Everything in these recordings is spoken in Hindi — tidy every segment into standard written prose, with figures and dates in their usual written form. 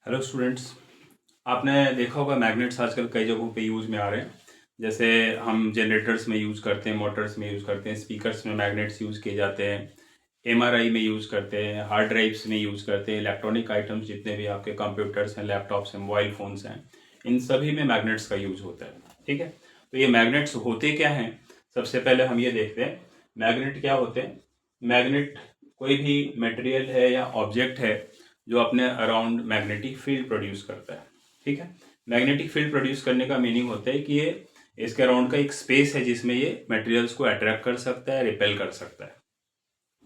Hello students. आपने देखा होगा मैग्नेट्स आजकल कई जगहों पे यूज़ में आ रहे हैं। जैसे हम जनरेटर्स में यूज़ करते हैं, मोटर्स में यूज़ करते हैं, स्पीकर्स में मैग्नेट्स यूज़ किए जाते हैं, एमआरआई में यूज़ करते हैं, हार्ड ड्राइव्स में यूज़ करते हैं, इलेक्ट्रॉनिक आइटम्स जितने भी आपके कंप्यूटर्स हैं, लैपटॉप्स हैं, मोबाइल फ़ोन्स हैं, इन सभी में मैग्नेट्स का यूज़ होता है। ठीक है, तो ये मैग्नेट्स होते क्या हैं? सबसे पहले हम ये देखते हैं मैग्नेट क्या होते हैं। मैग्नेट कोई भी मटेरियल है या ऑब्जेक्ट है जो अपने अराउंड मैग्नेटिक फील्ड प्रोड्यूस करता है। ठीक है, मैग्नेटिक फील्ड प्रोड्यूस करने का मीनिंग होता है कि ये इसके अराउंड का एक स्पेस है जिसमें ये मटेरियल्स को अट्रैक्ट कर सकता है, रिपेल कर सकता है।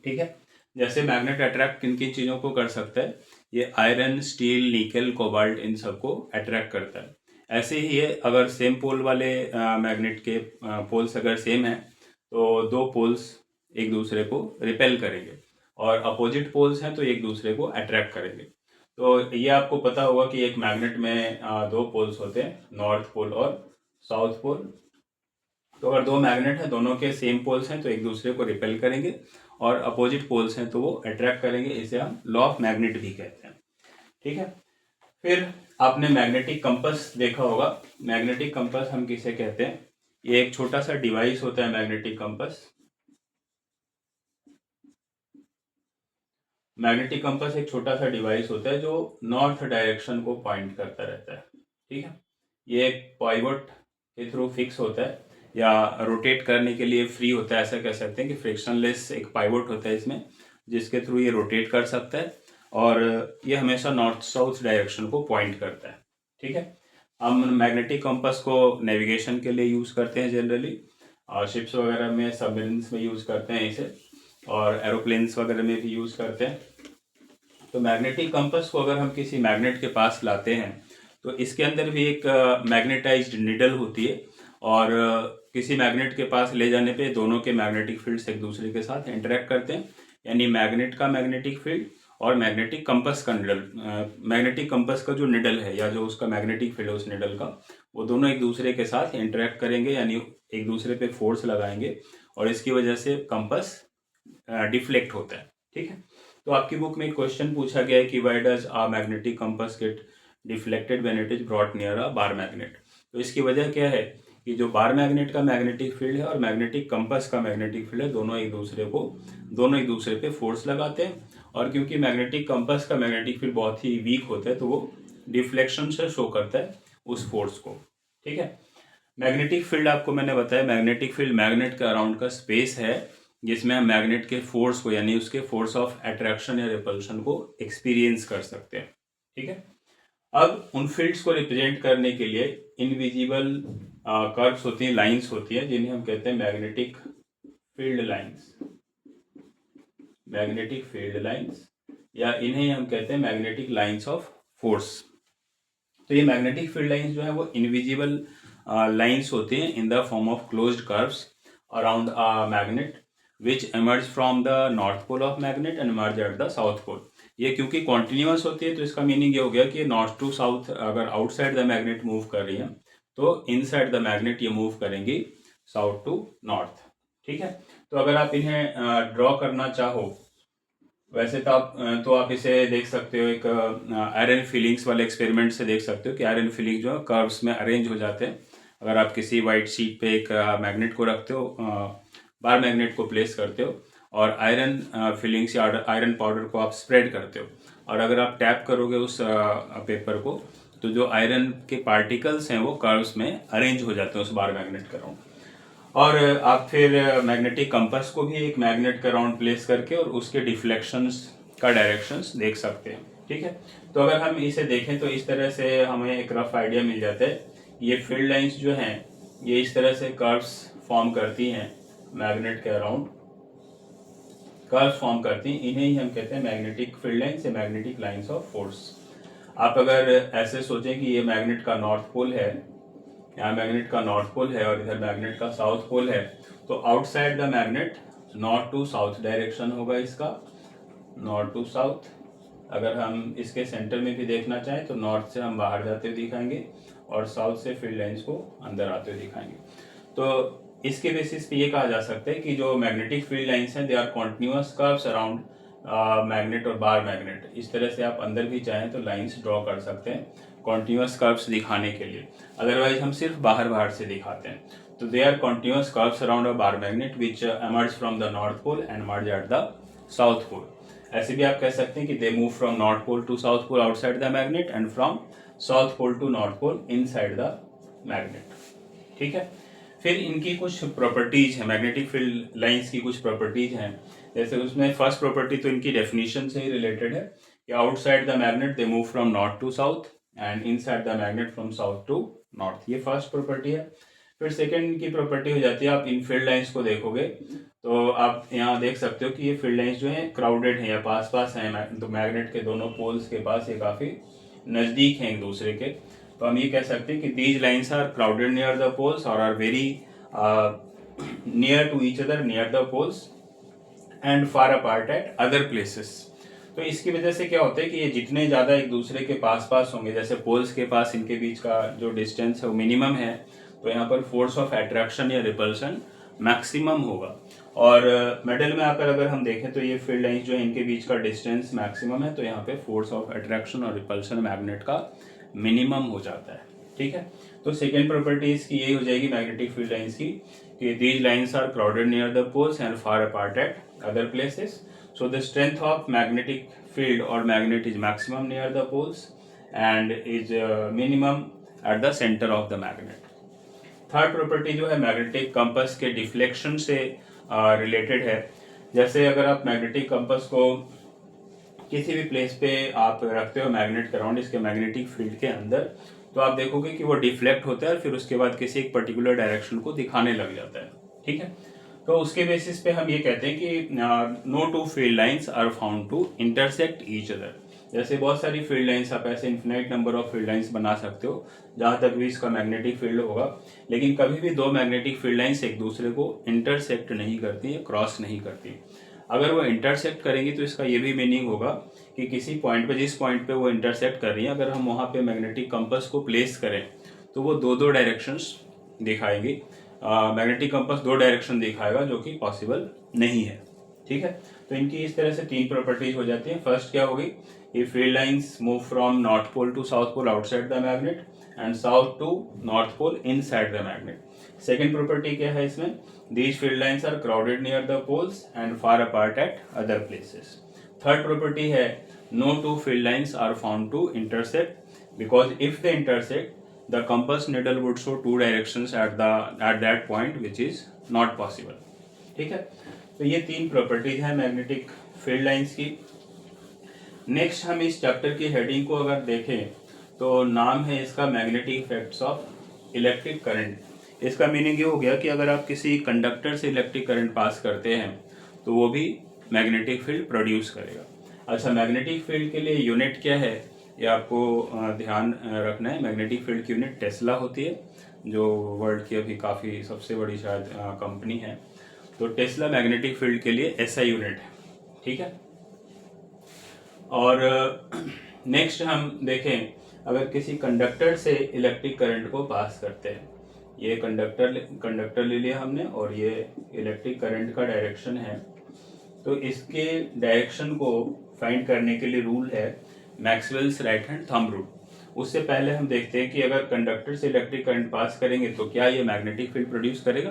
ठीक है, जैसे मैग्नेट अट्रैक्ट किन किन चीज़ों को कर सकता है, ये आयरन, स्टील, निकल, कोबाल्ट इन सबको अट्रैक्ट करता है। ऐसे ही ये अगर सेम पोल वाले मैग्नेट के पोल्स अगर सेम है तो दो पोल्स एक दूसरे को रिपेल करेंगे, और अपोजिट पोल्स हैं तो एक दूसरे को अट्रैक्ट करेंगे। तो ये आपको पता होगा कि एक मैग्नेट में दो पोल्स होते हैं, नॉर्थ पोल और साउथ पोल। तो अगर दो मैग्नेट हैं, दोनों के सेम पोल्स हैं तो एक दूसरे को रिपेल करेंगे, और अपोजिट पोल्स हैं तो वो अट्रैक्ट करेंगे। इसे हम लॉ ऑफ मैग्नेट भी कहते हैं। ठीक है, फिर आपने मैग्नेटिक कंपास देखा होगा। मैग्नेटिक कंपास हम किसे कहते हैं? ये एक छोटा सा डिवाइस होता है मैग्नेटिक कंपास। मैग्नेटिक कंपास एक छोटा सा डिवाइस होता है जो नॉर्थ डायरेक्शन को पॉइंट करता रहता है। ठीक है, ये एक पाइवोट के थ्रू फिक्स होता है या रोटेट करने के लिए फ्री होता है। ऐसा कह सकते हैं कि फ्रिक्शनलेस एक पाइवोट होता है इसमें, जिसके थ्रू ये रोटेट कर सकता है, और ये हमेशा नॉर्थ साउथ डायरेक्शन को पॉइंट करता है। ठीक है, हम मैग्नेटिक कंपास को नेविगेशन के लिए यूज़ करते हैं जनरली, और शिप्स वगैरह में, सबमरीन्स में यूज़ करते हैं इसे, और एरोप्लेन्स वगैरह में भी यूज़ करते हैं। तो मैग्नेटिक कंपास को अगर हम किसी मैग्नेट के पास लाते हैं तो इसके अंदर भी एक मैग्नेटाइज्ड निडल होती है, और किसी मैग्नेट के पास ले जाने पे दोनों के मैग्नेटिक फील्ड्स एक दूसरे के साथ इंटरेक्ट करते हैं। यानी मैग्नेट का मैग्नेटिक फील्ड और मैग्नेटिक कंपास का निडल, मैग्नेटिक कंपास का जो निडल है या जो उसका मैग्नेटिक फील्ड है उस निडल का, वो दोनों एक दूसरे के साथ इंटरेक्ट करेंगे, यानी एक दूसरे पे फोर्स लगाएंगे, और इसकी वजह से कंपास डिफ्लेक्ट होता है। ठीक है, तो आपकी बुक में एक क्वेश्चन पूछा गया है कि why does a magnetic compass get deflected when it is brought near a bar magnet. तो इसकी वजह क्या है कि जो बार मैग्नेट का मैग्नेटिक फील्ड है और मैग्नेटिक कंपास का मैग्नेटिक फील्ड है, दोनों एक दूसरे पे फोर्स लगाते हैं, और क्योंकि मैग्नेटिक कंपास का मैग्नेटिक फील्ड बहुत ही वीक होता है तो वो डिफ्लेक्शन से शो करता है उस फोर्स को। ठीक है, मैग्नेटिक फील्ड आपको मैंने बताया, मैग्नेटिक फील्ड मैग्नेट के अराउंड का स्पेस है जिसमें हम मैग्नेट के फोर्स को, यानी उसके फोर्स ऑफ अट्रैक्शन या रिपल्शन को एक्सपीरियंस कर सकते हैं। ठीक है, अब उन फील्ड्स को रिप्रेजेंट करने के लिए इनविजिबल कर्व्स होती हैं, लाइंस होती हैं, जिन्हें हम कहते हैं magnetic field lines. Magnetic field lines, या इन्हें हम कहते हैं मैग्नेटिक लाइंस ऑफ फोर्स। तो ये मैग्नेटिक फील्ड लाइंस जो है वो इनविजिबल लाइंस होती हैं in the form of closed curves around a magnet which emerge from the north pole of magnet and emerge at the south pole. ये क्योंकि कॉन्टिन्यूस होती है तो इसका मीनिंग ये हो गया कि नॉर्थ टू साउथ अगर आउटसाइड द मैग्नेट मूव कर रही है तो इनसाइड द मैग्नेट ये मूव करेंगी साउथ टू नॉर्थ। ठीक है, तो अगर आप इन्हें ड्रॉ करना चाहो, वैसे तो आप इसे देख सकते हो एक आयरन फिलिंग्स वाले एक्सपेरिमेंट से देख सकते हो कि आयरन फिलिंग जो है कर्व्स में अरेंज हो जाते हैं। अगर आप किसी वाइट शीट पे एक मैग्नेट को रखते हो, बार मैग्नेट को प्लेस करते हो, और आयरन फिलिंग्स या आयरन पाउडर को आप स्प्रेड करते हो, और अगर आप टैप करोगे उस पेपर को तो जो आयरन के पार्टिकल्स हैं वो कर्व्स में अरेंज हो जाते हैं उस बार मैग्नेट के अराउंड। और आप फिर मैग्नेटिक कंपास को भी एक मैग्नेट के अराउंड प्लेस करके और उसके डिफ्लेक्शंस का डायरेक्शंस देख सकते हैं। ठीक है, तो अगर हम इसे देखें तो इस तरह से हमें एक रफ आइडिया मिल जाता है। ये फील्ड लाइंस जो हैं ये इस तरह से कर्व्स फॉर्म करती हैं, मैग्नेट के अराउंड कर्व्स फॉर्म करती हैं। इन्हें ही हम कहते हैं मैग्नेटिक फील्ड लाइंस या मैग्नेटिक लाइंस ऑफ फोर्स। आप अगर ऐसे सोचें कि ये मैग्नेट का नॉर्थ पोल है, यहाँ मैग्नेट का नॉर्थ पोल है और इधर मैग्नेट का साउथ पोल है, तो outside the magnet north to south direction होगा इसका, नॉर्थ टू साउथ। अगर हम इसके सेंटर में भी देखना चाहें तो नॉर्थ से हम बाहर जाते हुए दिखाएंगे और साउथ से फील्ड लाइंस को अंदर आते हुए दिखाएंगे। तो इसके बेसिस पे ये कहा जा सकता है कि जो मैग्नेटिक फील्ड लाइंस हैं they are continuous curves around magnet और बार मैग्नेट, इस तरह से आप अंदर भी चाहें तो लाइंस ड्रॉ कर सकते हैं कॉन्टिन्यूस कर्व्स दिखाने के लिए। अदरवाइज हम सिर्फ बाहर बाहर से दिखाते हैं। तो they are continuous curves around a bar magnet which emerge from the north pole and emerge at the south pole. ऐसे भी आप कह सकते हैं कि they move from north pole to south pole outside the magnet and from south pole to north pole inside the magnet. ठीक है, फिर इनकी कुछ प्रॉपर्टीज है, मैग्नेटिक फील्ड लाइंस की कुछ प्रॉपर्टीज हैं। जैसे उसमें फर्स्ट प्रॉपर्टी तो इनकी डेफिनेशन से ही रिलेटेड है कि outside the magnet they move from north to south and inside the magnet from south to north, ये फर्स्ट प्रॉपर्टी है। फिर सेकंड की प्रॉपर्टी हो जाती है, आप इन फील्ड लाइंस को देखोगे तो आप यहाँ देख सकते हो कि ये फील्ड लाइंस जो है क्राउडेड हैं या पास पास हैं, तो मैग्नेट के दोनों पोल्स के पास ये काफ़ी नज़दीक हैं एक दूसरे के। तो हम ये कह सकते हैं कि these lines are crowded near the poles और are very near to each other near the poles and far apart at other places. तो इसकी वजह से क्या होता है कि ये जितने ज़्यादा एक दूसरे के पास पास होंगे, जैसे पोल्स के पास इनके बीच का जो डिस्टेंस है वो मिनिमम है, तो यहाँ पर फोर्स ऑफ अट्रैक्शन या रिपल्सन मैक्सिमम होगा। और मिडल में आकर अगर हम देखें तो ये फील्ड लाइंस जो है इनके बीच का डिस्टेंस मैक्सिमम है, तो यहाँ पे फोर्स ऑफ अट्रैक्शन और रिपल्सन मैग्नेट का मिनिमम हो जाता है। ठीक है, तो सेकेंड प्रॉपर्टी इसकी यही हो जाएगी मैग्नेटिक फील्ड लाइंस की कि these lines are crowded near the poles and far apart at other places. So the strength of magnetic field or magnet is maximum near the poles and is minimum at the center of the magnet. Third property जो है मैग्नेटिक कंपास के डिफ्लेक्शन से रिलेटेड है। जैसे अगर आप मैग्नेटिक कंपास को किसी भी प्लेस पे आप रखते हो मैग्नेट के अराउंड, इसके मैग्नेटिक फील्ड के अंदर, तो आप देखोगे कि वो डिफ्लेक्ट होता है और फिर उसके बाद किसी एक पर्टिकुलर डायरेक्शन को दिखाने लग जाता है। ठीक है, तो उसके बेसिस पे हम ये कहते हैं कि no two field lines are found to intersect each other. जैसे बहुत सारी फील्ड लाइंस, आप ऐसे infinite number of field lines बना सकते हो जहां तक भी इसका मैग्नेटिक फील्ड होगा, लेकिन कभी भी दो मैग्नेटिक फील्ड लाइंस एक दूसरे को इंटरसेक्ट नहीं करती, क्रॉस नहीं करती। अगर वो इंटरसेक्ट करेंगी तो इसका ये भी मीनिंग होगा कि किसी पॉइंट पे, जिस पॉइंट पे वो इंटरसेक्ट कर रही है, अगर हम वहाँ पे मैग्नेटिक कंपास को प्लेस करें तो वो दो दो डायरेक्शंस दिखाएंगी। मैग्नेटिक कंपास दो डायरेक्शन दिखाएगा जो कि पॉसिबल नहीं है। ठीक है, तो इनकी इस तरह से तीन प्रॉपर्टीज हो जाती हैं। फर्स्ट क्या होगी, ये field lines move from north pole to south pole outside the magnet and south to north pole inside the magnet. Second property क्या है इसमें, these field lines are crowded near the poles and far apart at other places. Third property है, no two field lines are found to intersect because if they intersect the compass needle would show two directions at that point which is not possible। ठीक है, तो ये तीन प्रॉपर्टीज हैं मैग्नेटिक फील्ड लाइंस की। नेक्स्ट हम इस चैप्टर की हेडिंग को अगर देखें तो नाम है इसका magnetic effects of electric current. इसका मीनिंग ये हो गया कि अगर आप किसी कंडक्टर से इलेक्ट्रिक करंट पास करते हैं तो वो भी मैग्नेटिक फील्ड प्रोड्यूस करेगा। अच्छा, मैग्नेटिक फील्ड के लिए यूनिट क्या है ये आपको ध्यान रखना है। मैग्नेटिक फील्ड की यूनिट टेस्ला होती है, जो वर्ल्ड की अभी काफ़ी सबसे बड़ी शायद कंपनी है। तो टेस्ला मैग्नेटिक फील्ड के लिए एसआई यूनिट है। ठीक है, और नेक्स्ट हम देखें, अगर किसी कंडक्टर से इलेक्ट्रिक करंट को पास करते हैं, ये कंडक्टर ले लिया हमने और ये इलेक्ट्रिक करंट का डायरेक्शन है, तो इसके डायरेक्शन को फाइंड करने के लिए रूल है Maxwell's right hand thumb rule. उससे पहले हम देखते हैं कि अगर कंडक्टर से इलेक्ट्रिक करंट पास करेंगे तो क्या ये मैग्नेटिक फील्ड प्रोड्यूस करेगा।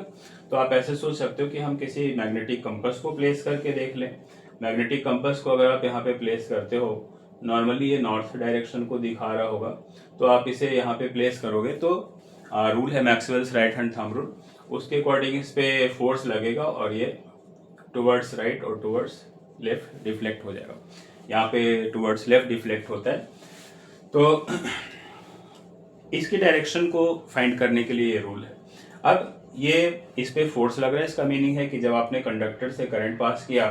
तो आप ऐसे सोच सकते हो कि हम किसी मैग्नेटिक कंपास को प्लेस करके देख लें। मैग्नेटिक कंपास को अगर आप यहाँ पे प्लेस करते हो, नॉर्मली ये नॉर्थ डायरेक्शन को दिखा रहा होगा, तो आप इसे यहाँ पे प्लेस करोगे तो रूल है Maxwell's right hand thumb rule, उसके अकॉर्डिंग इस पे फोर्स लगेगा और ये टुवर्ड्स राइट और टुवर्ड्स लेफ्ट डिफ्लेक्ट हो जाएगा। यहाँ पे टुवर्ड्स लेफ्ट डिफ्लेक्ट होता है। तो इसकी डायरेक्शन को फाइंड करने के लिए ये रूल है। अब ये इस पे फोर्स लग रहा है, इसका मीनिंग है कि जब आपने कंडक्टर से करंट पास किया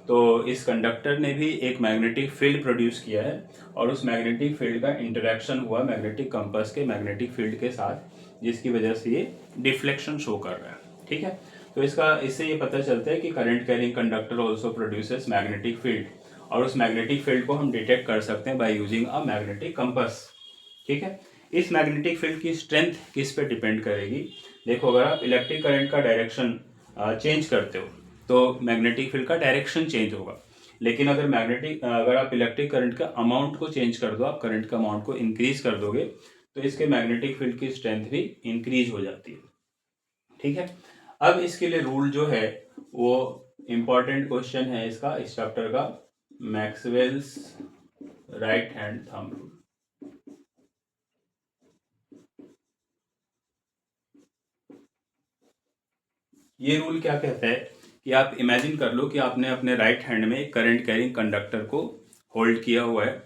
तो इस कंडक्टर ने भी एक मैग्नेटिक फील्ड प्रोड्यूस किया है और उस मैग्नेटिक फील्ड का इंटरेक्शन हुआ मैग्नेटिक कंपास के मैग्नेटिक फील्ड के साथ, जिसकी वजह से ये डिफ्लेक्शन शो कर रहा है। ठीक है, तो इससे ये पता चलता है कि current carrying conductor also produces magnetic field, और उस मैग्नेटिक फील्ड को हम डिटेक्ट कर सकते हैं by using a magnetic compass. ठीक है, इस मैग्नेटिक फील्ड की स्ट्रेंथ किस पे डिपेंड करेगी। देखो, अगर आप इलेक्ट्रिक करंट का डायरेक्शन चेंज करते हो तो मैग्नेटिक फील्ड का डायरेक्शन चेंज होगा। लेकिन अगर आप इलेक्ट्रिक करंट का अमाउंट को चेंज कर दो, आप करंट का अमाउंट को इंक्रीज कर दोगे, तो इसके मैग्नेटिक फील्ड की स्ट्रेंथ भी इंक्रीज हो जाती है। ठीक है, अब इसके लिए रूल जो है वो इंपॉर्टेंट क्वेश्चन है इसका, इस चैप्टर का, Maxwell's right hand thumb rule. ये रूल क्या कहता है कि आप इमेजिन कर लो कि आपने अपने राइट हैंड में करंट कैरिंग कंडक्टर को होल्ड किया हुआ है।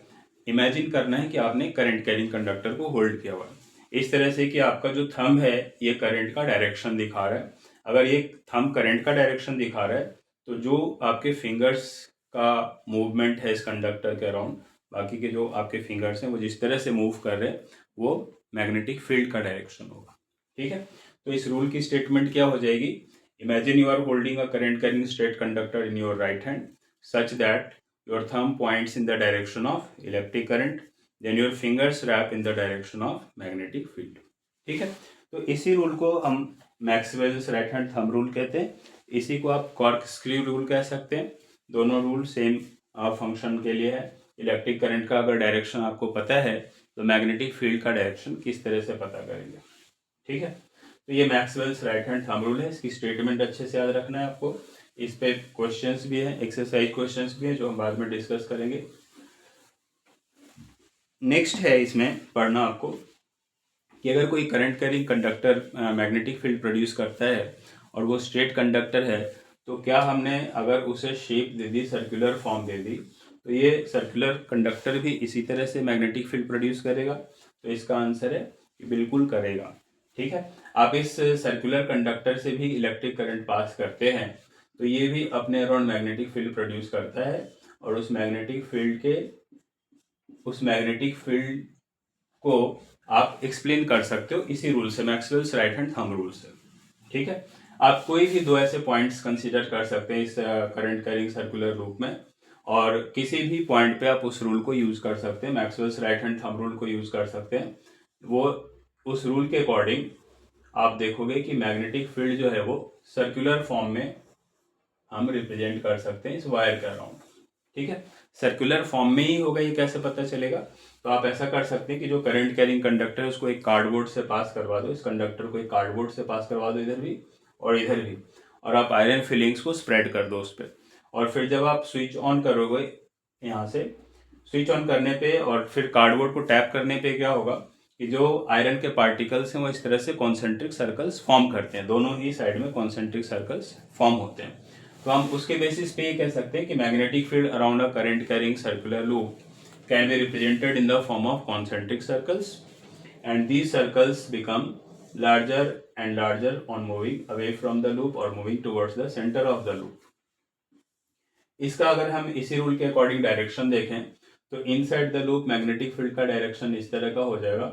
इमेजिन करना है कि आपने करंट कैरिंग कंडक्टर को होल्ड किया हुआ है इस तरह से कि आपका जो थंब है ये करंट का डायरेक्शन दिखा रहा है। अगर ये थंब करंट का डायरेक्शन दिखा रहा है तो जो आपके फिंगर्स का मूवमेंट है इस कंडक्टर के अराउंड, बाकी के जो आपके फिंगर्स हैं वो जिस तरह से मूव कर रहे हैं वो मैग्नेटिक फील्ड का डायरेक्शन होगा। ठीक है, तो इस रूल की स्टेटमेंट क्या हो जाएगी, Imagine you are holding a current carrying straight conductor in your right hand such that your thumb points in the direction of electric current, then your fingers wrap in the direction of magnetic field. ठीक है, तो इसी रूल को हम Maxwell's right hand thumb rule कहते हैं। इसी को आप कॉर्कस्क्रू रूल कह सकते हैं। दोनों रूल सेम फंक्शन के लिए है। इलेक्ट्रिक करंट का अगर डायरेक्शन आपको पता है तो मैग्नेटिक फील्ड का डायरेक्शन किस तरह से पता करेंगे। ठीक है, तो ये Maxwell's right hand thumb rule है। इसकी स्टेटमेंट अच्छे से याद रखना है आपको। इस पे क्वेश्चंस भी हैं, एक्सरसाइज क्वेश्चंस भी हैं जो हम बाद में डिस्कस करेंगे। नेक्स्ट है इसमें पढ़ना आपको कि अगर कोई current carrying conductor magnetic field produce करता है और वो स्ट्रेट कंडक्टर है तो क्या हमने अगर उसे शेप दे दी, सर्कुलर फॉर्म दे दी, तो ये सर्कुलर कंडक्टर भी इसी तरह से मैग्नेटिक फील्ड प्रोड्यूस करेगा। तो इसका आंसर है कि बिल्कुल करेगा। ठीक है, आप इस सर्कुलर कंडक्टर से भी इलेक्ट्रिक करंट पास करते हैं तो ये भी अपने अराउंड मैग्नेटिक फील्ड प्रोड्यूस करता है और उस मैग्नेटिक फील्ड को आप एक्सप्लेन कर सकते हो इसी रूल से, Maxwell's right hand thumb rule से। ठीक है, आप कोई भी दो ऐसे पॉइंट्स कंसीडर कर सकते हैं इस करंट कैरिंग सर्कुलर लूप में और किसी भी पॉइंट पे आप उस रूल को यूज कर सकते हैं, Maxwell's right hand thumb rule को यूज कर सकते हैं। वो उस रूल के अकॉर्डिंग आप देखोगे कि मैग्नेटिक फील्ड जो है वो सर्कुलर फॉर्म में हम रिप्रेजेंट कर सकते हैं इस वायर के अराउंड। ठीक है, सर्कुलर फॉर्म में ही होगा, ये कैसे पता चलेगा, तो आप ऐसा कर सकते हैं कि जो करंट कैरिंग कंडक्टर है उसको एक कार्डबोर्ड से पास करवा दो, इस कंडक्टर को एक कार्डबोर्ड से पास करवा दो इधर भी और इधर भी, और आप आयरन फिलिंग्स को स्प्रेड कर दो उस पर। और फिर जब आप स्विच ऑन करोगे यहाँ से, स्विच ऑन करने पे और फिर कार्डबोर्ड को टैप करने पे क्या होगा कि जो आयरन के पार्टिकल्स हैं वो इस तरह से कॉन्सेंट्रिक सर्कल्स फॉर्म करते हैं, दोनों ही साइड में कॉन्सेंट्रिक सर्कल्स फॉर्म होते हैं। तो हम उसके बेसिस पे ये कह सकते हैं कि magnetic field around a current carrying circular loop can be represented in the form of concentric circles and these circles become larger and larger on moving away from the loop or moving towards the center of the loop. इसका अगर हम इसी रूल के अकॉर्डिंग डायरेक्शन देखें तो inside the loop magnetic field का डायरेक्शन इस तरह का हो जाएगा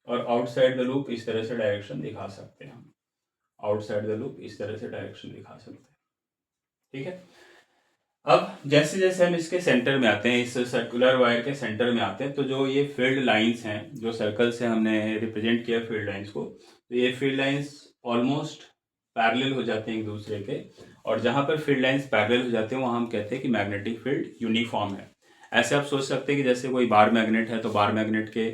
और आउटसाइड द लूप इस तरह से डायरेक्शन दिखा सकते हैं हम, आउटसाइड द लूप इस तरह से डायरेक्शन दिखा सकते हैं। ठीक है, अब जैसे जैसे हम इसके सेंटर में आते हैं, इस सर्कुलर वायर के सेंटर में आते हैं, तो जो ये फील्ड लाइंस हैं, जो सर्कल से हमने रिप्रेजेंट किया फील्ड लाइंस को, तो ये फील्ड लाइंस ऑलमोस्ट पैरेलल हो जाते हैं एक दूसरे के, और जहां पर फील्ड लाइंस पैरेलल हो जाते हैं वहां हम कहते हैं कि मैग्नेटिक फील्ड यूनिफॉर्म है। ऐसे आप सोच सकते हैं कि जैसे कोई बार मैग्नेट है तो बार मैग्नेट के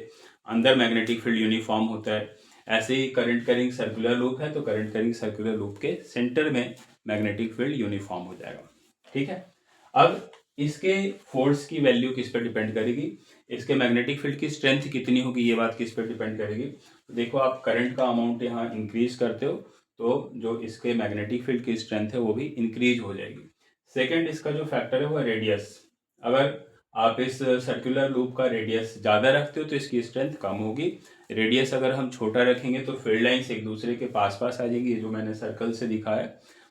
अंदर मैग्नेटिक फील्ड यूनिफॉर्म होता है, ऐसे ही करंट कैरिंग सर्कुलर लूप है तो करंट कैरिंग सर्कुलर लूप के सेंटर में मैग्नेटिक फील्ड यूनिफॉर्म हो जाएगा। ठीक है, अब इसके फोर्स की वैल्यू किस पर डिपेंड करेगी, इसके मैग्नेटिक फील्ड की स्ट्रेंथ कितनी होगी, ये बात किस पर डिपेंड करेगी। तो देखो, आप करंट का अमाउंट यहाँ इंक्रीज करते हो तो जो इसके मैग्नेटिक फील्ड की स्ट्रेंथ है वो भी इंक्रीज हो जाएगी। सेकंड, इसका जो फैक्टर है वो है रेडियस। अगर आप इस सर्कुलर लूप का रेडियस ज़्यादा रखते हो तो इसकी स्ट्रेंथ कम होगी। रेडियस अगर हम छोटा रखेंगे तो फील्ड लाइन्स एक दूसरे के पास पास आ जाएगी, जो मैंने सर्कल से दिखाया,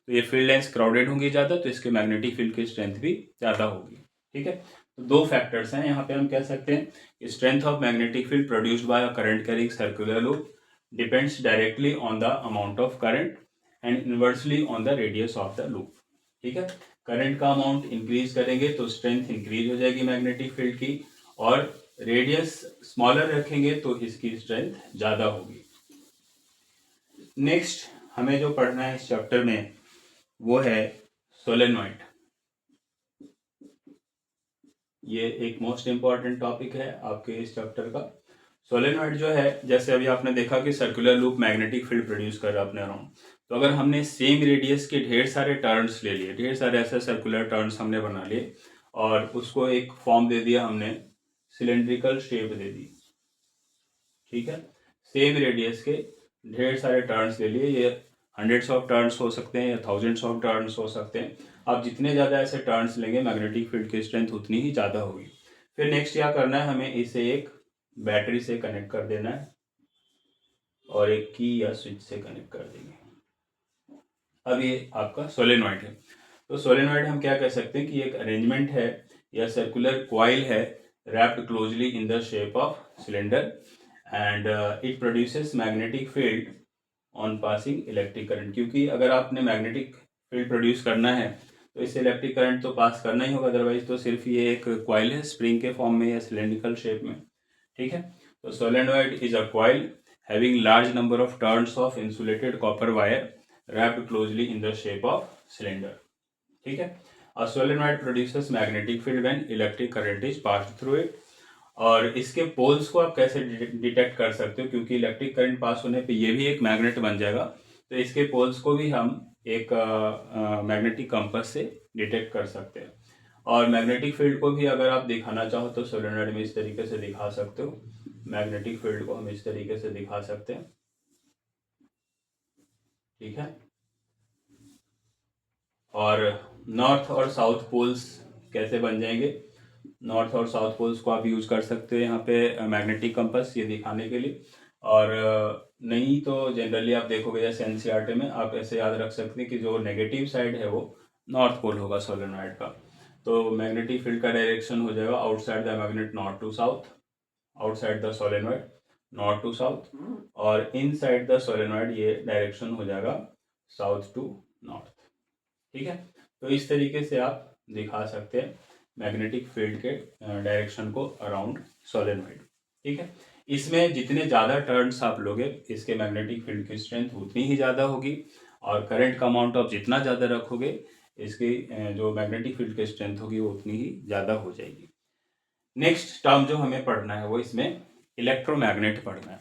तो ये फील्ड लाइन्स क्राउडेड होंगी ज़्यादा तो इसके मैग्नेटिक फील्ड की स्ट्रेंथ भी ज़्यादा होगी। ठीक है, तो दो फैक्टर्स हैं यहाँ पे, हम कह सकते हैं कि strength of magnetic field produced by a current carrying circular loop depends directly on the amount of current and inversely on the radius of the loop. ठीक है, करंट का अमाउंट इंक्रीज करेंगे तो स्ट्रेंथ इंक्रीज हो जाएगी मैग्नेटिक फील्ड की, और रेडियस स्मॉलर रखेंगे तो इसकी स्ट्रेंथ ज़्यादा होगी। नेक्स्ट हमें जो पढ़ना है इस चैप्टर में वो है सोलेनॉइड, ये एक मोस्ट इम्पॉर्टेंट टॉपिक है आपके इस चैप्टर का। सोलेनॉइड जो है, जैसे अभी आपने देखा कि circular loop magnetic field produce कर रहा है अपने अराउंड, तो अगर हमने सेम रेडियस के ढेर सारे टर्न्स ले लिए, ढेर सारे ऐसे सर्कुलर टर्न्स हमने बना लिए और उसको एक फॉर्म दे दिया हमने, सिलेंड्रिकल शेप दे दी, ठीक है, सेम रेडियस के ढेर सारे टर्न्स ले लिए, ये हंड्रेड्स ऑफ टर्न्स हो सकते हैं या थाउजेंड्स ऑफ टर्न्स हो सकते हैं। आप जितने ज़्यादा ऐसे टर्न्स लेंगे मैग्नेटिक फील्ड की स्ट्रेंथ उतनी ही ज़्यादा होगी। फिर नेक्स्ट क्या करना है, हमें इसे एक बैटरी से कनेक्ट कर देना है और एक की या स्विच से कनेक्ट कर देंगे। अब ये आपका सोलेनॉइड है। तो सोलेनॉइड हम क्या कह सकते हैं कि एक अरेंजमेंट है या सर्कुलर क्वाइल है wrapped closely in the shape of cylinder and it produces magnetic field on passing electric current। क्योंकि अगर आपने मैग्नेटिक फील्ड प्रोड्यूस करना है तो इससे इलेक्ट्रिक करंट तो पास करना ही होगा, अदरवाइज तो सिर्फ ये एक क्वाइल है स्प्रिंग के फॉर्म में या सिलेंड्रिकल शेप में, ठीक है। तो solenoid is a coil having large number of turns of insulated copper wire wrapped closely in the shape of cylinder, ठीक है। A solenoid produces magnetic field when electric current is passed through it। और इसके पोल्स को आप कैसे डिटेक्ट कर सकते हो, क्योंकि इलेक्ट्रिक करंट पास होने पे ये भी एक मैग्नेट बन जाएगा, तो इसके पोल्स को भी हम एक मैग्नेटिक कंपास से डिटेक्ट कर सकते हैं। और मैग्नेटिक फील्ड को भी अगर आप दिखाना चाहो तो सोलेनॉइड में इस तरीके से दिखा सकते हो, मैग्नेटिक फील्ड को हम इस तरीके से दिखा सकते हैं, ठीक है। और नॉर्थ और साउथ पोल्स कैसे बन जाएंगे, नॉर्थ और साउथ पोल्स को आप यूज कर सकते हो यहाँ पे मैग्नेटिक कंपास ये दिखाने के लिए। और नहीं तो जनरली आप देखोगे जैसे एनसीईआरटी में आप ऐसे याद रख सकते हैं कि जो नेगेटिव साइड है वो नॉर्थ पोल होगा सोलेनॉइड का। तो मैग्नेटिक फील्ड का डायरेक्शन हो जाएगा outside the magnet north to south, outside the solenoid north to south, और इनसाइड द सोलेनॉइड ये डायरेक्शन हो जाएगा साउथ टू नॉर्थ, ठीक है। तो इस तरीके से आप दिखा सकते हैं मैग्नेटिक फील्ड के डायरेक्शन को अराउंड सोलेनॉइड, ठीक है। इसमें जितने ज़्यादा टर्न्स आप लोगे इसके मैग्नेटिक फील्ड की स्ट्रेंथ उतनी ही ज़्यादा होगी, और करंट का अमाउंट आप जितना ज़्यादा रखोगे इसकी जो मैग्नेटिक फील्ड की स्ट्रेंथ होगी वो उतनी ही ज़्यादा हो जाएगी। नेक्स्ट टर्म जो हमें पढ़ना है वो इसमें इलेक्ट्रोमैग्नेट पढ़ना है।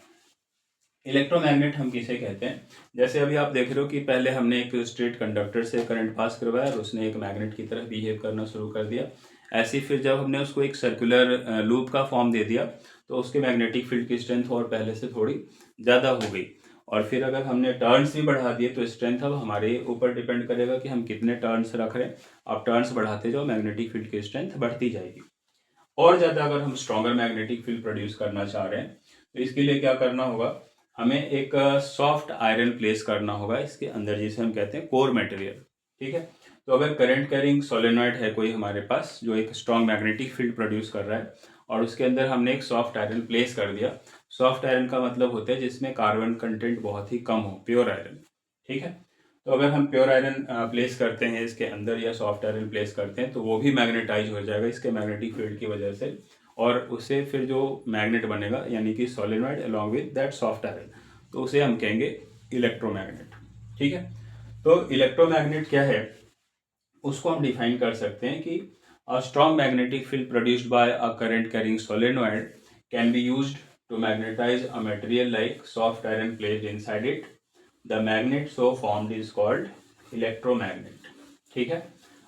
इलेक्ट्रोमैग्नेट हम किसे कहते हैं, जैसे अभी आप देख रहे हो कि पहले हमने एक स्ट्रेट कंडक्टर से करंट पास करवाया और उसने एक मैग्नेट की तरह बिहेव करना शुरू कर दिया। ऐसे फिर जब हमने उसको एक सर्कुलर लूप का फॉर्म दे दिया तो उसके मैग्नेटिक फील्ड की स्ट्रेंथ और पहले से थोड़ी ज़्यादा हो गई। और फिर अगर हमने टर्न्स भी बढ़ा दिए तो स्ट्रेंथ अब हमारे ऊपर डिपेंड करेगा कि हम कितने टर्न्स रख रहे हैं। आप टर्न्स बढ़ाते जाओ मैग्नेटिक फील्ड की स्ट्रेंथ बढ़ती जाएगी। और ज़्यादा अगर हम स्ट्रॉन्गर मैग्नेटिक फील्ड प्रोड्यूस करना चाह रहे हैं तो इसके लिए क्या करना होगा, हमें एक सॉफ्ट आयरन प्लेस करना होगा इसके अंदर, जिसे हम कहते हैं कोर मटेरियल, ठीक है। तो अगर करंट कैरिंग सोलेनॉइड है कोई हमारे पास जो एक स्ट्रॉन्ग मैग्नेटिक फील्ड प्रोड्यूस कर रहा है और उसके अंदर हमने एक सॉफ्ट आयरन प्लेस कर दिया, सॉफ्ट आयरन का मतलब होता है जिसमें कार्बन कंटेंट बहुत ही कम हो, प्योर आयरन, ठीक है। तो अगर हम प्योर आयरन प्लेस करते हैं इसके अंदर या सॉफ्ट आयरन प्लेस करते हैं तो वो भी मैग्नेटाइज हो जाएगा इसके मैग्नेटिक फील्ड की वजह से, और उससे फिर जो मैग्नेट बनेगा यानी कि solenoid along with that soft iron, तो उसे हम कहेंगे इलेक्ट्रोमैग्नेट, ठीक है। तो इलेक्ट्रोमैग्नेट क्या है उसको हम डिफाइन कर सकते हैं कि a strong magnetic field produced by a current carrying solenoid can be used to magnetise a material like soft iron placed inside it. The magnet so formed is called electromagnet, ठीक है।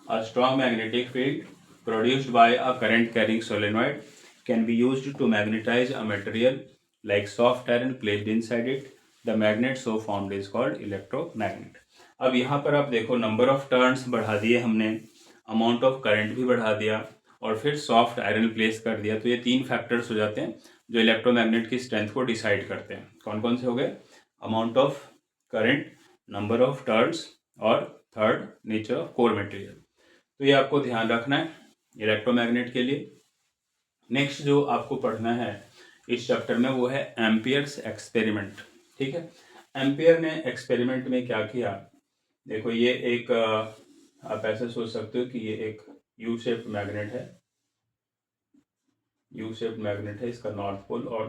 A strong magnetic field produced by a current carrying solenoid can be used to magnetize a material like soft iron placed inside it. The magnet so formed is called electromagnet। अब यहाँ पर आप देखो नंबर ऑफ टर्न्स बढ़ा दिए हमने, अमाउंट ऑफ करंट भी बढ़ा दिया और फिर सॉफ्ट आयरन प्लेस कर दिया, तो ये तीन फैक्टर्स हो जाते हैं जो इलेक्ट्रोमैग्नेट की स्ट्रेंथ को डिसाइड करते हैं। कौन कौन से हो गए, amount of current, number of turns और third nature of core material. तो ये आपको ध्यान रखना है इलेक्ट्रोमैग्नेट के लिए। नेक्स्ट जो आपको पढ़ना है इस चैप्टर में वो है एम्पियर्स एक्सपेरिमेंट, ठीक है। एम्पियर ने एक्सपेरिमेंट में क्या किया, देखो ये एक आप ऐसे सोच सकते हो कि ये एक यू शेप्ड मैग्नेट है, यू शेप्ड मैग्नेट है, इसका नॉर्थ पोल और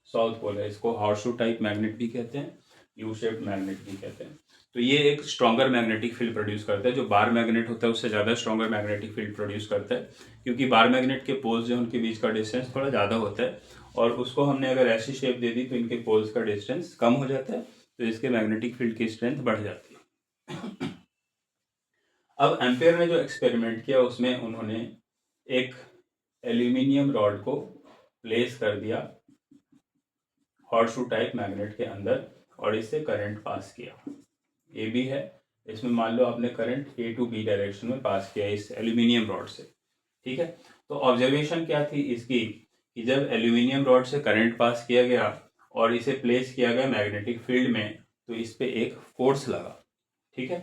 साउथ पोल है, इसको हॉर्सशू टाइप मैग्नेट भी कहते हैं, यू शेप्ड मैग्नेट भी कहते हैं। तो ये एक स्ट्रॉन्गर मैग्नेटिक फील्ड प्रोड्यूस करता है, जो बार मैग्नेट होता है उससे ज़्यादा स्ट्रॉन्गर मैग्नेटिक फील्ड प्रोड्यूस करता है, क्योंकि बार मैग्नेट के पोल्स जो उनके बीच का डिस्टेंस थोड़ा ज़्यादा होता है, और उसको हमने अगर ऐसी शेप दे दी तो इनके पोल्स का डिस्टेंस कम हो जाता है, तो इसके मैग्नेटिक फील्ड की स्ट्रेंथ बढ़ जाती है। अब एम्पेयर ने जो एक्सपेरिमेंट किया उसमें उन्होंने एक एल्यूमिनियम रॉड को प्लेस कर दिया हॉर्सशू टाइप मैग्नेट के अंदर और इससे करंट पास किया। ए बी है, इसमें मान लो आपने current A to B direction में पास किया इस एल्यूमिनियम रॉड से, ठीक है। तो ऑब्जर्वेशन क्या थी इसकी कि जब एल्यूमिनियम रॉड से करंट पास किया गया और इसे प्लेस किया गया मैग्नेटिक फील्ड में, तो इस पे एक फोर्स लगा, ठीक है।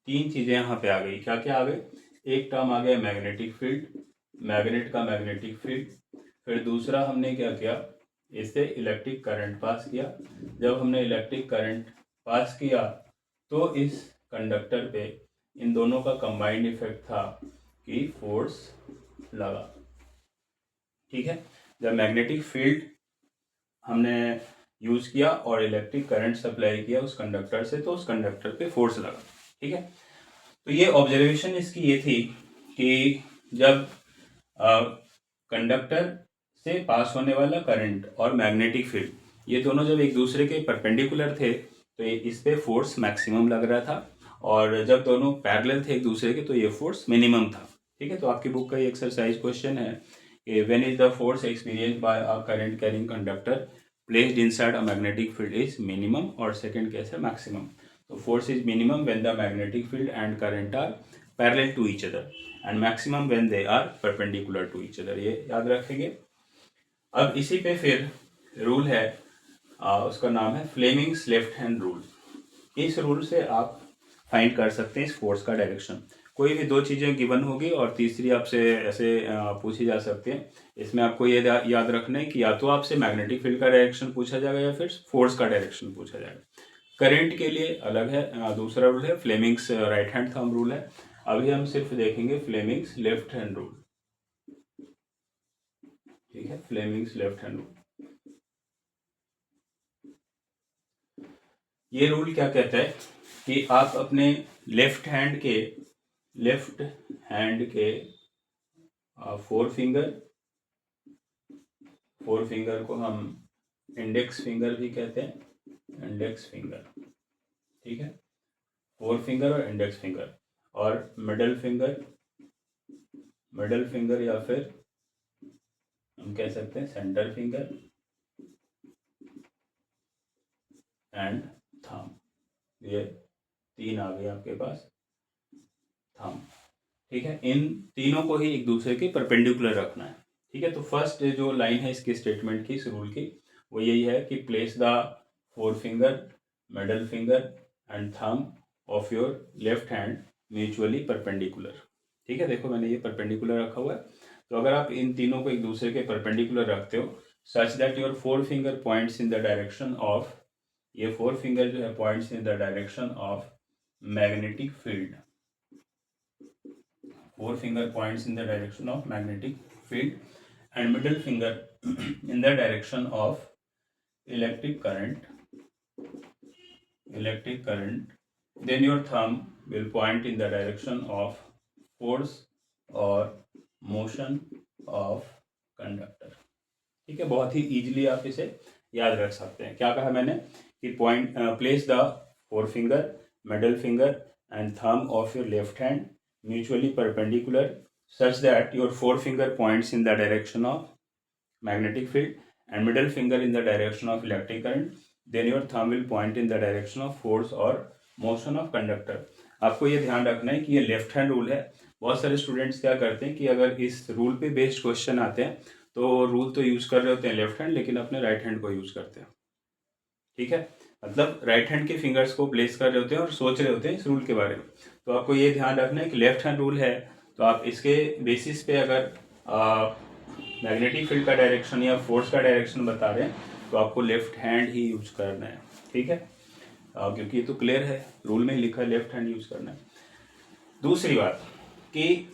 तीन चीजें यहाँ पे आ गई, क्या क्या आ गई? एक टर्म आ गया मैग्नेटिक फील्ड, मैग्नेट का मैग्नेटिक फील्ड। फिर दूसरा हमने क्या किया, इससे इलेक्ट्रिक करंट पास किया। जब हमने इलेक्ट्रिक करंट पास किया तो इस कंडक्टर पे इन दोनों का कंबाइंड इफेक्ट था कि फोर्स लगा, ठीक है। जब मैग्नेटिक फील्ड हमने यूज किया और इलेक्ट्रिक करंट सप्लाई किया उस कंडक्टर से, तो उस कंडक्टर पे फोर्स लगा, ठीक है। तो ये ऑब्जर्वेशन इसकी ये थी कि जब कंडक्टर से पास होने वाला करंट और मैग्नेटिक फील्ड, ये दोनों जब एक दूसरे के परपेंडिकुलर थे तो ये इस पे फोर्स मैक्सिमम लग रहा था, और जब दोनों पैरेलल थे एक दूसरे के तो ये फोर्स मिनिमम था, ठीक है। तो आपकी बुक का ये एक्सरसाइज क्वेश्चन है कि when is the force experienced by a current carrying conductor placed inside a magnetic field is minimum, और सेकंड केस है मैक्सिमम। तो force is minimum when the magnetic field and current are parallel to each other and maximum when they are perpendicular to each other, ये याद रखेंगे। अब इसी पे फिर रूल है, उसका नाम है फ्लेमिंग्स लेफ्ट हैंड रूल। इस रूल से आप फाइंड कर सकते हैं इस फोर्स का डायरेक्शन। कोई भी दो चीज़ें गिवन होगी और तीसरी आपसे ऐसे पूछी जा सकती है। इसमें आपको ये याद रखना है कि या तो आपसे मैग्नेटिक फील्ड का डायरेक्शन पूछा जाएगा या फिर फोर्स का डायरेक्शन पूछा जाएगा। करंट के लिए अलग है, दूसरा रूल है Fleming's right hand thumb rule है। अभी हम सिर्फ देखेंगे फ्लेमिंग्स लेफ्ट हैंड रूल, ठीक है। फ्लेमिंग्स लेफ्ट हैंड रूल, ये रूल क्या कहता है कि आप अपने लेफ्ट हैंड के फोर फिंगर को हम इंडेक्स फिंगर भी कहते हैं, इंडेक्स फिंगर, ठीक है। फोर फिंगर और इंडेक्स फिंगर, और मिडल फिंगर या फिर हम कह सकते हैं सेंटर फिंगर एंड थंब, ये तीन आ गए आपके पास थंब, ठीक है। इन तीनों को ही एक दूसरे के परपेंडिकुलर रखना है, ठीक है। तो फर्स्ट जो लाइन है इसकी स्टेटमेंट की, इस रूल की, वो यही है कि place the four finger, middle finger and thumb of your left hand mutually perpendicular, ठीक है। देखो मैंने ये परपेंडिकुलर रखा हुआ है, तो अगर आप इन तीनों को एक दूसरे के परपेंडिकुलर रखते हो such that your four finger points in the direction of, ये फोर फिंगर जो है points in the direction of magnetic field, four finger points in the direction of magnetic field and middle finger in the direction of electric current, then your thumb will point in the direction of force or motion of conductor, ठीक है। बहुत ही इजीली आप इसे याद रख सकते हैं। क्या कहा मैंने कि point place the four finger, middle finger and thumb of your left hand mutually perpendicular such that your forefinger points in the direction of magnetic field and middle finger in the direction of electric current, then your thumb will point in the direction of force or motion of conductor। आपको ये ध्यान रखना है कि ये लेफ्ट हैंड रूल है। बहुत सारे स्टूडेंट्स क्या करते हैं कि अगर इस रूल पे बेस्ड क्वेश्चन आते हैं तो रूल तो यूज कर रहे होते हैं लेफ्ट हैंड, लेकिन अपने राइट हैंड को यूज करते हैं, ठीक है। मतलब राइट हैंड के फिंगर्स को प्लेस कर रहे होते हैं और सोच रहे होते हैं इस रूल के बारे में। तो आपको ये ध्यान रखना है कि लेफ्ट हैंड रूल है, तो आप इसके बेसिस पे अगर मैग्नेटिक फील्ड का डायरेक्शन या फोर्स का डायरेक्शन बता रहे हैं तो आपको लेफ्ट हैंड ही यूज करना है, ठीक है। क्योंकि ये तो क्लियर है, रूल में लिखा है लेफ्ट हैंड यूज करना है। दूसरी बात कि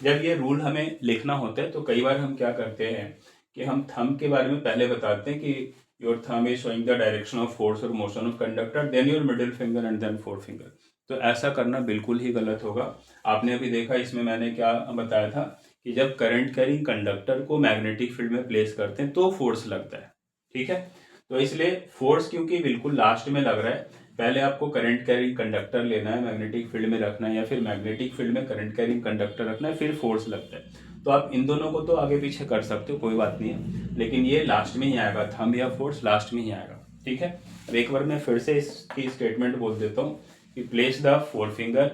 जब ये रूल हमें लिखना होता है तो कई बार हम क्या करते हैं कि हम थंब के बारे में पहले बताते हैं कि your thumb is showing the direction of force और motion of conductor, then your middle finger and then forefinger. तो ऐसा करना बिल्कुल ही गलत होगा। आपने अभी देखा इसमें मैंने क्या बताया था कि जब करंट कैरिंग कंडक्टर को मैग्नेटिक फील्ड में प्लेस करते हैं तो फोर्स लगता है, ठीक है। तो इसलिए फोर्स क्योंकि बिल्कुल लास्ट में लग रहा है, पहले आपको करंट कैरिंग कंडक्टर लेना है, मैग्नेटिक फील्ड में रखना है, या फिर मैग्नेटिक फील्ड में करंट कैरिंग कंडक्टर रखना है, फिर फोर्स लगता है। तो आप इन दोनों को तो आगे पीछे कर सकते हो, कोई बात नहीं है, लेकिन ये लास्ट में ही आएगा, थंब या फोर्स लास्ट में ही आएगा, ठीक है। अब एक बार मैं फिर से इसकी स्टेटमेंट बोल देता हूँ कि place the four finger,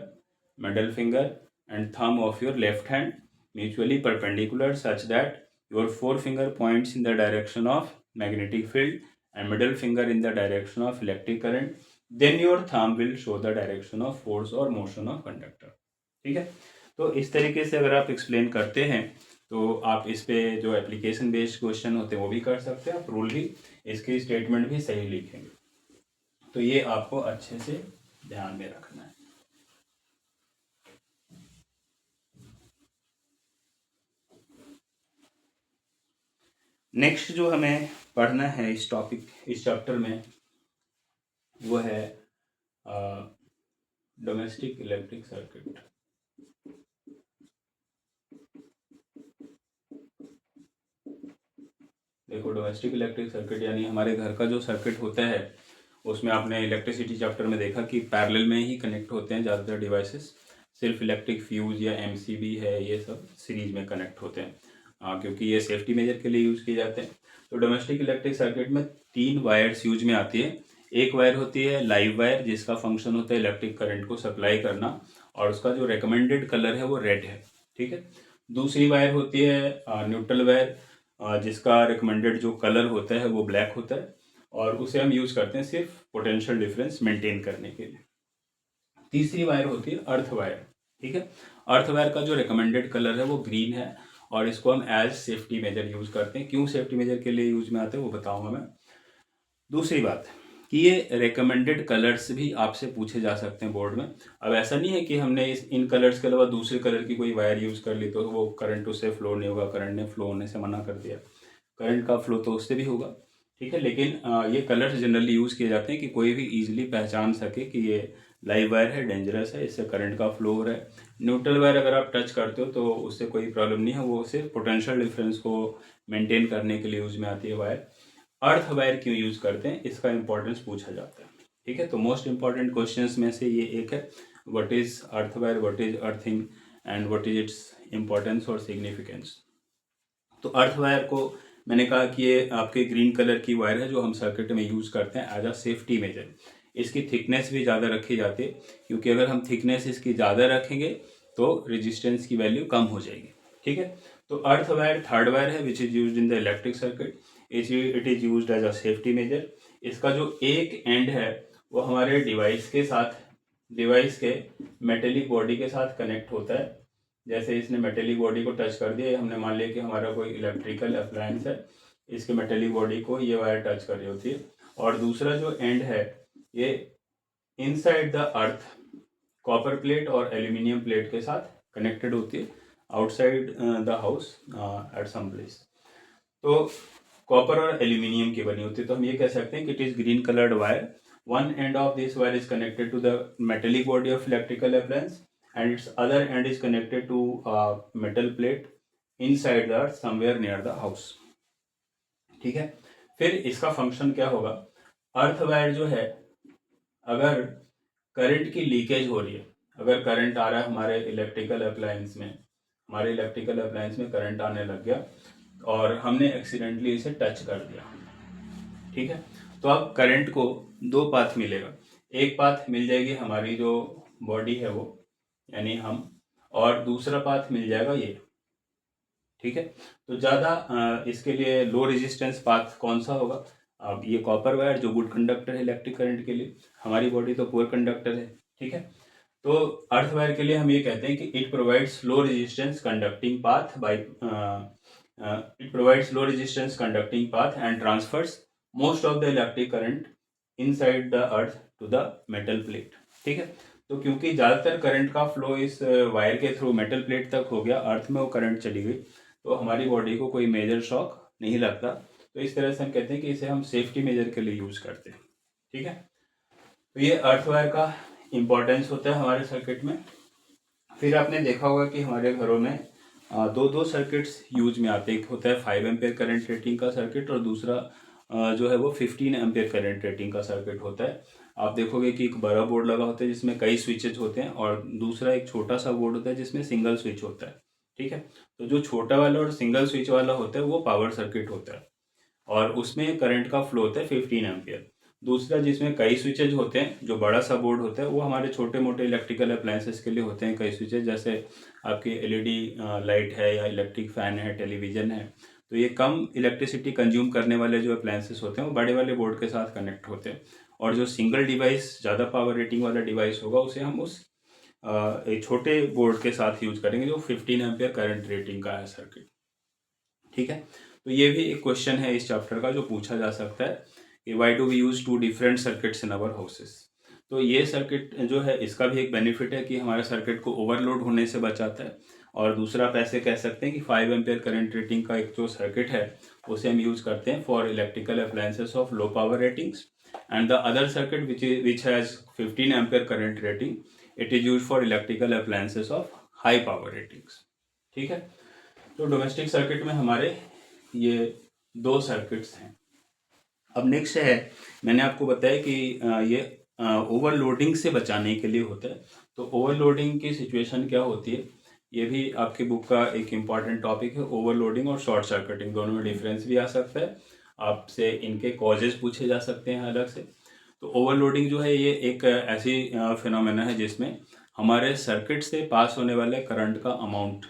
middle finger and thumb of your left hand mutually perpendicular such that your four finger points in the direction of magnetic field and middle finger in the direction of electric current, then your thumb will show the direction of force or motion of conductor, ठीक है। तो इस तरीके से अगर आप एक्सप्लेन करते हैं तो आप इस पे जो एप्लीकेशन बेस्ड क्वेश्चन होते हैं वो भी कर सकते हैं, आप रूल भी, इसकी स्टेटमेंट भी सही लिखेंगे। तो ये आपको अच्छे से ध्यान में रखना है। नेक्स्ट जो हमें पढ़ना है इस चैप्टर में वो है डोमेस्टिक इलेक्ट्रिक सर्किट। देखो, डोमेस्टिक इलेक्ट्रिक सर्किट यानी हमारे घर का जो सर्किट होता है, उसमें आपने इलेक्ट्रिसिटी चैप्टर में देखा कि पैरेलल में ही कनेक्ट होते हैं ज़्यादातर डिवाइसेस। सिर्फ इलेक्ट्रिक फ्यूज या एमसीबी है, ये सब सीरीज में कनेक्ट होते हैं, क्योंकि ये सेफ्टी मेजर के लिए यूज़ किए जाते हैं। तो डोमेस्टिक इलेक्ट्रिक सर्किट में 3 वायर्स यूज में आती है। एक वायर होती है लाइव वायर, जिसका फंक्शन होता है इलेक्ट्रिक करंट को सप्लाई करना, और उसका जो रिकमेंडेड कलर है वो रेड है, ठीक है। दूसरी वायर होती है न्यूट्रल वायर, जिसका रिकमेंडेड जो कलर होता है वो ब्लैक होता है, और उसे हम यूज़ करते हैं सिर्फ पोटेंशियल डिफरेंस मेंटेन करने के लिए। तीसरी वायर होती है अर्थ वायर, ठीक है। अर्थ वायर का जो रिकमेंडेड कलर है वो ग्रीन है, और इसको हम एज सेफ्टी मेजर यूज़ करते हैं। क्यों सेफ्टी मेजर के लिए यूज में आते हैं वो बताऊंगा मैं। दूसरी बात कि ये रिकमेंडेड कलर्स भी आपसे पूछे जा सकते हैं बोर्ड में। अब ऐसा नहीं है कि हमने इन कलर्स के अलावा दूसरे कलर की कोई वायर यूज़ कर ली तो वो करंट उससे फ्लो नहीं होगा, करंट ने फ्लो होने से मना कर दिया, करंट का फ्लो तो उससे भी होगा, ठीक है। लेकिन ये कलर्स जनरली यूज़ किए जाते हैं कि कोई भी ईजिली पहचान सके कि ये लाइव वायर है, डेंजरस है, इससे करंट का फ्लो हो रहा है। न्यूट्रल वायर अगर आप टच करते हो तो उससे कोई प्रॉब्लम नहीं है, वो सिर्फ पोटेंशियल डिफरेंस को मेंटेन करने के लिए यूज में आती है वायर। अर्थ वायर क्यों यूज करते हैं, इसका इंपॉर्टेंस पूछा जाता है, ठीक है। तो मोस्ट इंपॉर्टेंट क्वेश्चंस में से ये एक है, what is earth wire, what is earthing and what is its importance और सिग्निफिकेंस। तो अर्थ वायर को मैंने कहा कि ये आपके ग्रीन कलर की वायर है जो हम सर्किट में यूज करते हैं एज अ सेफ्टी मेजर। इसकी थिकनेस भी ज़्यादा रखी जाती है, क्योंकि अगर हम थिकनेस इसकी ज़्यादा रखेंगे तो रेजिस्टेंस की वैल्यू कम हो जाएगी, ठीक है। तो अर्थ वायर थर्ड वायर है which is used in the electric circuit, it is used as a safety measure. इसका जो एक एंड है वो हमारे डिवाइस के मेटेलिक बॉडी के साथ कनेक्ट होता है। जैसे इसने मेटेलिक बॉडी को टच कर दिया, हमने मान लिया कि हमारा कोई इलेक्ट्रिकल अप्लायंस है, इसके मेटेलिक बॉडी को ये वायर टच कर रही होती है। और दूसरा जो एंड है ये inside the earth copper plate और एल्यूमिनियम प्लेट के साथ कनेक्टेड होती है outside the house at some place. तो कॉपर और एल्यूमिनियम की बनी होती है, तो हम ये कह सकते हैं कि it is green coloured wire. One end of this wire is connected to the metallic body of electrical appliance and its other end is connected to a metal plate inside the earth somewhere near the house, ठीक है। फिर इसका फंक्शन क्या होगा, अर्थ वायर जो है, अगर करंट की लीकेज हो रही है, अगर करंट आ रहा है हमारे इलेक्ट्रिकल अप्लायंस में करंट आने लग गया और हमने एक्सीडेंटली इसे टच कर दिया, ठीक है। तो अब करंट को दो पाथ मिलेगा, एक पाथ मिल जाएगी हमारी जो बॉडी है वो यानी हम, और दूसरा पाथ मिल जाएगा ये, ठीक है। तो ज़्यादा इसके लिए लो रेजिस्टेंस पाथ कौन सा होगा, अब ये कॉपर वायर जो गुड कंडक्टर है इलेक्ट्रिक करंट के लिए, हमारी बॉडी तो पुअर कंडक्टर है, ठीक है। तो अर्थ वायर के लिए हम ये कहते हैं कि it provides low resistance conducting path and transfers most of the electric current inside the earth to the metal plate, ठीक है। तो क्योंकि ज़्यादातर करंट का फ्लो इस वायर के थ्रू मेटल प्लेट तक हो गया, अर्थ में वो करंट चली गई, तो हमारी बॉडी को कोई मेजर शॉक नहीं लगता। तो इस तरह से हम कहते हैं कि इसे हम सेफ्टी मेजर के लिए यूज़ करते हैं। ठीक है, तो ये अर्थ वायर का इम्पोर्टेंस होता है हमारे सर्किट में। फिर आपने देखा होगा कि हमारे घरों में दो दो सर्किट्स यूज में आते हैं। एक होता है 5 एम्पेयर करंट रेटिंग का सर्किट और दूसरा जो है वो 15 एम्पेयर करंट रेटिंग का सर्किट होता है। आप देखोगे कि एक बड़ा बोर्ड लगा होता है जिसमें कई स्विचेज होते हैं और दूसरा एक छोटा सा बोर्ड होता है जिसमें सिंगल स्विच होता है। ठीक है, तो जो छोटा वाला और सिंगल स्विच वाला होता है वो पावर सर्किट होता है और उसमें करंट का फ्लो होता है 15 एम्पियर। दूसरा जिसमें कई स्विचेज होते हैं, जो बड़ा सा बोर्ड होता है, वो हमारे छोटे मोटे इलेक्ट्रिकल अप्लायंसेस के लिए होते हैं कई स्विचेज, जैसे आपकी एलईडी लाइट है या इलेक्ट्रिक फैन है, टेलीविज़न है। तो ये कम इलेक्ट्रिसिटी कंज्यूम करने वाले जो अप्लायंसेस होते हैं वो बड़े वाले बोर्ड के साथ कनेक्ट होते हैं। और जो सिंगल डिवाइस ज़्यादा पावर रेटिंग वाला डिवाइस होगा उसे हम उस एक छोटे बोर्ड के साथ यूज करेंगे जो 15 एम्पियर करंट रेटिंग का है सर्किट। ठीक है, तो ये भी एक क्वेश्चन है इस चैप्टर का जो पूछा जा सकता है कि why do we use two different circuits in our houses. तो ये सर्किट जो है इसका भी एक बेनिफिट है कि हमारे सर्किट को ओवरलोड होने से बचाता है। और दूसरा आप ऐसे कह सकते हैं कि 5 एम्पेयर करंट रेटिंग का एक जो सर्किट है उसे हम यूज करते हैं for electrical appliances of low power ratings and the other circuit which has 15 ampere current rating, it is use for electrical appliances of high power ratings. ठीक है, तो डोमेस्टिक सर्किट में हमारे ये दो सर्किट्स हैं। अब नेक्स्ट है, मैंने आपको बताया कि ये ओवरलोडिंग से बचाने के लिए होता है। तो ओवरलोडिंग की सिचुएशन क्या होती है, ये भी आपकी बुक का एक इम्पॉर्टेंट टॉपिक है। ओवरलोडिंग और शॉर्ट सर्किटिंग दोनों में डिफरेंस भी आ सकता है, आपसे इनके कॉजेज पूछे जा सकते हैं अलग से। तो ओवरलोडिंग जो है ये एक ऐसी फिनोमेना है जिसमें हमारे सर्किट से पास होने वाले करंट का अमाउंट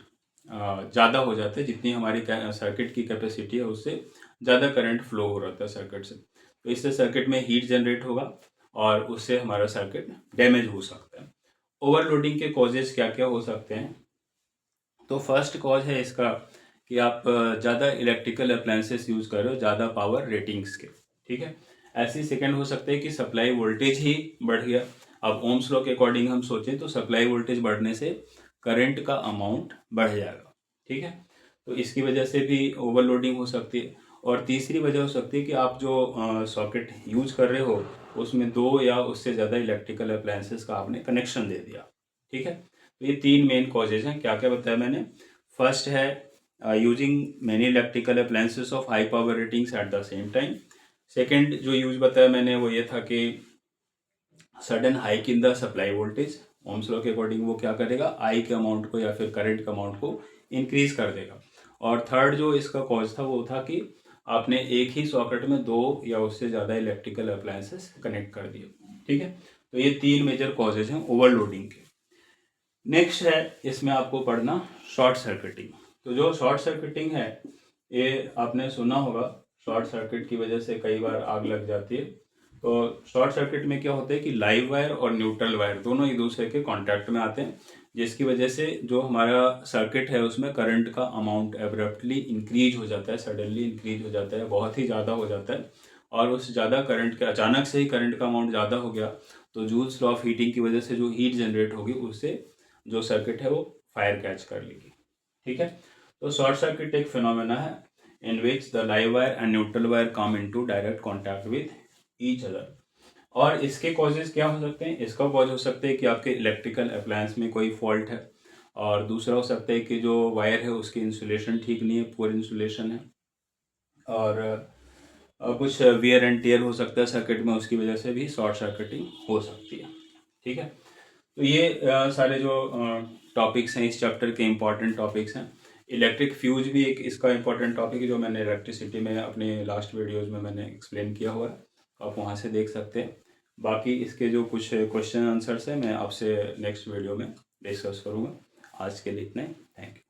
ज़्यादा हो जाता है। जितनी हमारी सर्किट की कैपेसिटी है उससे ज़्यादा करंट फ्लो हो रहा है सर्किट से, तो इससे सर्किट में हीट जनरेट होगा और उससे हमारा सर्किट डैमेज हो सकता है। ओवरलोडिंग के कॉजेज क्या क्या हो सकते हैं, तो फर्स्ट कॉज है इसका कि आप ज़्यादा इलेक्ट्रिकल अप्लायंसेस यूज़ कर रहे हो ज़्यादा पावर रेटिंग्स के। ठीक है, ऐसे सेकंड हो सकता है कि सप्लाई वोल्टेज ही बढ़ गया। अब ओम्स लॉ के अकॉर्डिंग हम सोचें तो सप्लाई वोल्टेज बढ़ने से करंट का अमाउंट बढ़ जाएगा। ठीक है, तो इसकी वजह से भी ओवरलोडिंग हो सकती है। और तीसरी वजह हो सकती है कि आप जो सॉकेट यूज कर रहे हो उसमें दो या उससे ज़्यादा इलेक्ट्रिकल अप्लायंसेस का आपने कनेक्शन दे दिया। ठीक है, तो ये तीन मेन कॉजेज हैं। क्या क्या बताया मैंने, फर्स्ट है using many electrical appliances of high power ratings at the same time. Second जो यूज बताया मैंने वो ये था कि sudden hike in the supply voltage. Ohm's law के अकॉर्डिंग वो क्या करेगा, आई के अमाउंट को या फिर करंट के अमाउंट को इंक्रीज कर देगा। और थर्ड जो इसका कॉज था वो था कि आपने एक ही सॉकेट में दो या उससे ज़्यादा इलेक्ट्रिकल अप्लायंसेस कनेक्ट कर दिए। ठीक है, तो ये तीन मेजर कॉजेज हैं ओवरलोडिंग के। नेक्स्ट है इसमें आपको पढ़ना शॉर्ट सर्किटिंग। तो जो शॉर्ट सर्किटिंग है ये आपने सुना होगा, शॉर्ट सर्किट की वजह से कई बार आग लग जाती है। तो शॉर्ट सर्किट में क्या होता है कि लाइव वायर और न्यूट्रल वायर दोनों एक दूसरे के कांटेक्ट में आते हैं, जिसकी वजह से जो हमारा सर्किट है उसमें करंट का अमाउंट एब्रप्टली इंक्रीज हो जाता है, सडनली इंक्रीज हो जाता है, बहुत ही ज़्यादा हो जाता है। और उस ज़्यादा करंट के अचानक से ही करंट का अमाउंट ज़्यादा हो गया तो जूल्स लॉ ऑफ हीटिंग की वजह से जो हीट जनरेट होगी उससे जो सर्किट है वो फायर कैच कर लेगी। ठीक है, तो शॉर्ट सर्किट एक फिनोमेना है in which the live wire and neutral wire come into direct contact with each other. और इसके कॉजेज क्या हो सकते हैं, इसका कॉज हो सकते हैं कि आपके इलेक्ट्रिकल अप्लायंस में कोई फॉल्ट है, और दूसरा हो सकता है कि जो वायर है उसकी इंसुलेशन ठीक नहीं है, पुअर इंसुलेशन है, और कुछ वियर एंड टियर हो सकता है सर्किट में, उसकी वजह से भी शॉर्ट सर्किटिंग हो सकती है। ठीक है, तो ये सारे जो टॉपिक्स हैं इस चैप्टर के इम्पॉर्टेंट टॉपिक्स हैं। इलेक्ट्रिक फ्यूज भी एक इसका इम्पॉर्टेंट टॉपिक है जो मैंने इलेक्ट्रिसिटी में अपने लास्ट वीडियोज़ में मैंने एक्सप्लेन किया हुआ है, आप वहाँ से देख सकते हैं। बाकी इसके जो कुछ क्वेश्चन आंसर्स हैं मैं आपसे नेक्स्ट वीडियो में डिस्कस करूँगा। आज के लिए इतना ही, थैंक यू।